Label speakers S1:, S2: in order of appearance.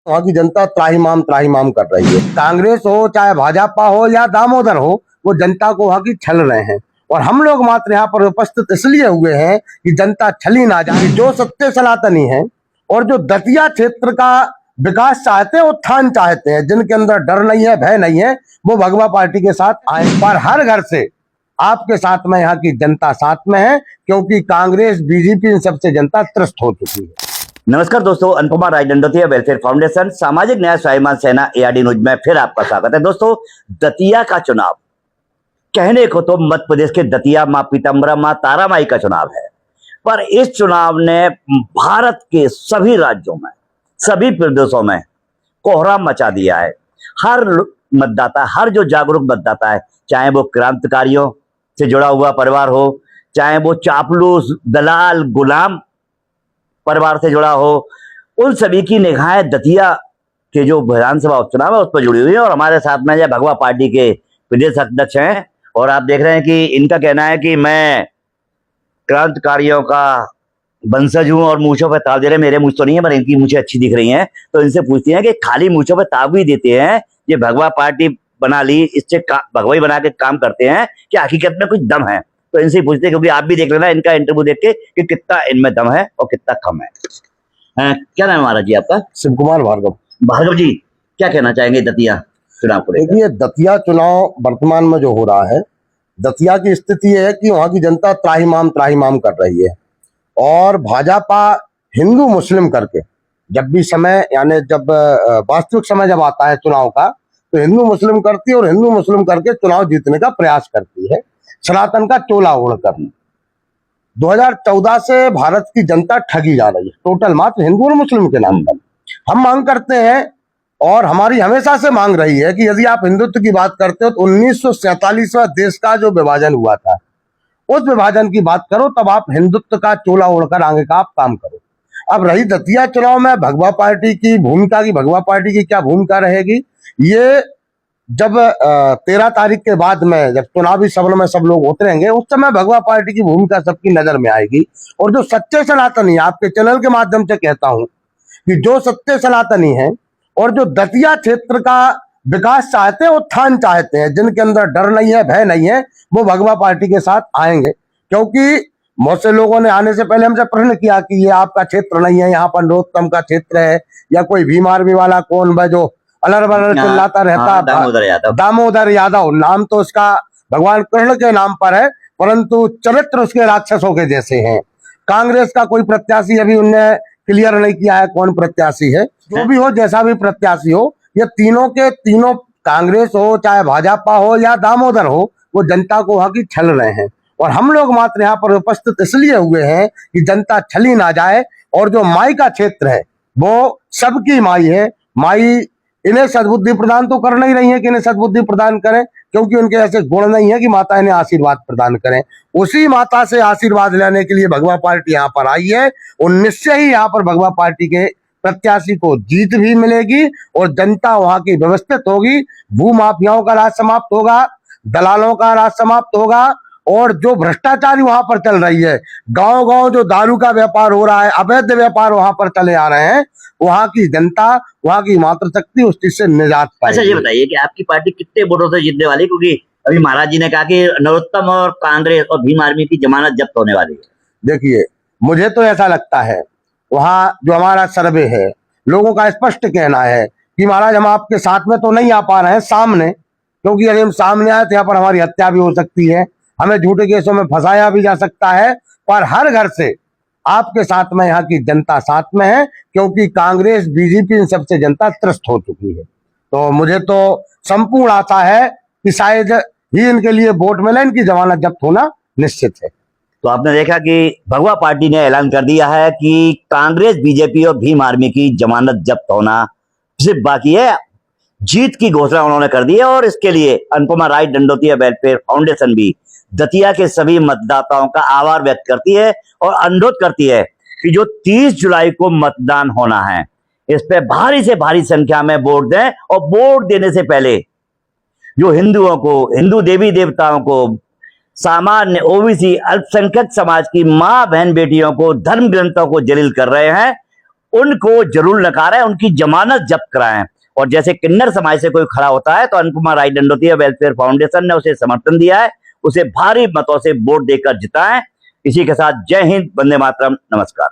S1: वहाँ की जनता त्राहिमाम कर रही है। कांग्रेस हो चाहे भाजपा हो या दामोदर हो, वो जनता को वहाँ की छल रहे हैं। और हम लोग मात्र यहाँ पर उपस्थित इसलिए हुए हैं कि जनता छली ना जाए। जो सत्य सनातनी है और जो दतिया क्षेत्र का विकास चाहते हैं, उत्थान चाहते हैं, जिनके अंदर डर नहीं है, भय नहीं है, वो भगवा पार्टी के साथ आए। पर हर घर से आपके साथ में यहाँ की जनता साथ में है, क्योंकि कांग्रेस बीजेपी इन सबसे जनता त्रस्त हो चुकी है।
S2: नमस्कार दोस्तों, अनुपमा राय दंडोतिया वेलफेयर फाउंडेशन सामाजिक न्याय स्वाभिमान सेना एआरडी न्यूज में फिर आपका स्वागत है। दोस्तों, दतिया का चुनाव कहने को तो मध्य प्रदेश के दतिया मां पीताम्बरा मां तारामाई का चुनाव है, पर इस चुनाव ने भारत के सभी राज्यों में, सभी प्रदेशों में कोहराम मचा दिया है। हर मतदाता, हर जो जागरूक मतदाता है, चाहे वो क्रांतिकारियों से जुड़ा हुआ परिवार हो, चाहे वो चापलूस दलाल गुलाम परिवार से जुड़ा हो, उन सभी की निगाहें दतिया के जो विधानसभा उपचुनाव है उस पर जुड़ी हुई है। और हमारे साथ में जो भगवा पार्टी के प्रदेश अध्यक्ष हैं, और आप देख रहे हैं कि इनका कहना है कि मैं क्रांतिकारियों का वंशज हूं और मूछों पे ताव दे रहे। मेरे मूछ तो नहीं है, पर इनकी मूछें अच्छी दिख रही हैं, तो इनसे पूछते हैं कि खाली मूछों पे ताव भी देते हैं, ये भगवा पार्टी बना ली, इससे भगवाई बना के काम करते हैं, कि हकीकत में कुछ दम है? तो इनसे पूछते हैं, क्योंकि आप भी देख लेना इनका इंटरव्यू देख के कि कितना इनमें दम है और कितना कम है। क्या नाम है महाराज जी आपका?
S1: शिव कुमार भार्गव।
S2: भार्गव जी, क्या कहना चाहेंगे दतिया चुनाव को लेकर?
S1: देखिए, दतिया चुनाव वर्तमान में जो हो रहा है, दतिया की स्थिति है कि वहाँ की जनता त्राहिमाम कर रही है। और भाजपा हिंदू मुस्लिम करके जब भी समय, यानी जब वास्तविक समय जब आता है चुनाव का, तो हिंदू मुस्लिम करती है और हिंदू मुस्लिम करके चुनाव जीतने का प्रयास करती है, सनातन का चोला ओढ़कर। 2014 से भारत की जनता ठगी जा रही है, टोटल मात्र हिंदू और मुस्लिम के नाम पर। हम मांग करते हैं, और हमारी हमेशा से मांग रही है, कि यदि आप हिंदुत्व की बात करते हो तो 1947वां देश का जो विभाजन हुआ था, उस विभाजन की बात करो, तब आप हिंदुत्व का चोला ओढ़कर आगे का आप काम करो। अब रही दतिया चुनाव में भगवा पार्टी की भूमिका की, भगवा पार्टी की क्या भूमिका रहेगी, ये जब 13 तारीख के बाद में, जब चुनावी सभा में सब लोग उतरेंगे, उस समय भगवा पार्टी की भूमिका सबकी नजर में आएगी। और जो सच्चे सनातनी, आपके चैनल के माध्यम से कहता हूं कि जो सत्य सनातनी है और जो दतिया क्षेत्र का विकास चाहते हैं, उत्थान चाहते हैं, जिनके अंदर डर नहीं है, भय नहीं है, वो भगवा पार्टी के साथ आएंगे। क्योंकि बहुत से लोगों ने आने से पहले हमसे प्रश्न किया कि ये आपका क्षेत्र नहीं है, यहाँ पर नरोत्तम का क्षेत्र है, या कोई भीम आर्मी वाला कौन है जो अलर बलर चिल्लाता रहता। दामोदर यादव नाम तो उसका भगवान कृष्ण के नाम पर है, परंतु चरित्र उसके राक्षसों के जैसे हैं। कांग्रेस का कोई प्रत्याशी अभी उनने क्लियर नहीं किया है कौन प्रत्याशी है। जो भी हो, जैसा भी प्रत्याशी हो, ये तीनों के तीनों, कांग्रेस हो चाहे भाजपा हो या दामोदर हो, वो जनता को वहाँ की छल रहे हैं। और हम लोग मात्र यहाँ पर उपस्थित इसलिए हुए हैं कि जनता छली ना जाए। और जो माई का क्षेत्र है, वो सबकी माई है। माई इन्हें सद्बुद्धि प्रदान तो कर नहीं रही है कि इन्हें सद्बुद्धि प्रदान करें, क्योंकि उनके ऐसे गुण नहीं है कि माता इन्हें आशीर्वाद प्रदान करें। उसी माता से आशीर्वाद लेने के लिए भगवा पार्टी यहाँ पर आई है, और निश्चय ही यहाँ पर भगवा पार्टी के प्रत्याशी को जीत भी मिलेगी और जनता वहां की व्यवस्थित होगी। भूमाफियाओं का राज समाप्त होगा, दलालों का राज समाप्त होगा, और जो भ्रष्टाचारी वहां पर चल रही है, गांव गांव जो दारू का व्यापार हो रहा है, अवैध व्यापार वहां पर चले आ रहे हैं, वहां की जनता, वहां की मातृशक्ति उस चीज से निजात पाएगी।
S2: अच्छा, ये बताइए कि आपकी पार्टी कितने वोटों से जीतने वाली, क्योंकि अभी महाराज जी ने कहा कि नरोत्तम और कांग्रेस और भीम आर्मी की जमानत जब्त होने वाली है।
S1: देखिए, मुझे तो ऐसा लगता है, वहां जो हमारा सर्वे है, लोगों का स्पष्ट कहना है कि महाराज हम आपके साथ में तो नहीं आ पा रहे हैं सामने, क्योंकि यदि हम सामने आए तो यहाँ पर हमारी हत्या भी हो सकती है, हमें झूठे केसों में फंसाया भी जा सकता है। पर हर घर से आपके साथ में यहाँ की जनता साथ में है, क्योंकि कांग्रेस बीजेपी इन सबसे जनता त्रस्त हो चुकी है। तो मुझे तो संपूर्ण आशा है कि शायद ही इनके लिए वोट मिले, इनकी जमानत जब्त होना निश्चित है।
S2: तो आपने देखा कि भगवा पार्टी ने ऐलान कर दिया है कि कांग्रेस, बीजेपी और भीम आर्मी की जमानत जब्त होना सिर्फ बाकी है। जीत की घोषणा उन्होंने कर दी है, और इसके लिए अनुपमा राय दंडोतिया वेलफेयर फाउंडेशन भी दतिया के सभी मतदाताओं का आभार व्यक्त करती है और अनुरोध करती है कि जो 30 जुलाई को मतदान होना है, इस पे भारी से भारी संख्या में वोट दें। और वोट देने से पहले जो हिंदुओं को, हिंदू देवी देवताओं को, सामान्य ओबीसी अल्पसंख्यक समाज की मां बहन बेटियों को, धर्म ग्रंथों को जलील कर रहे हैं, उनको जरूर नकारा है, उनकी जमानत जब्त कराएं। और जैसे किन्नर समाज से कोई खड़ा होता है तो अनुपमा राय दंडोतिया वेलफेयर फाउंडेशन ने उसे समर्थन दिया है, उसे भारी मतों से वोट देकर जिताएं। इसी के साथ जय हिंद, वंदे मातरम, नमस्कार।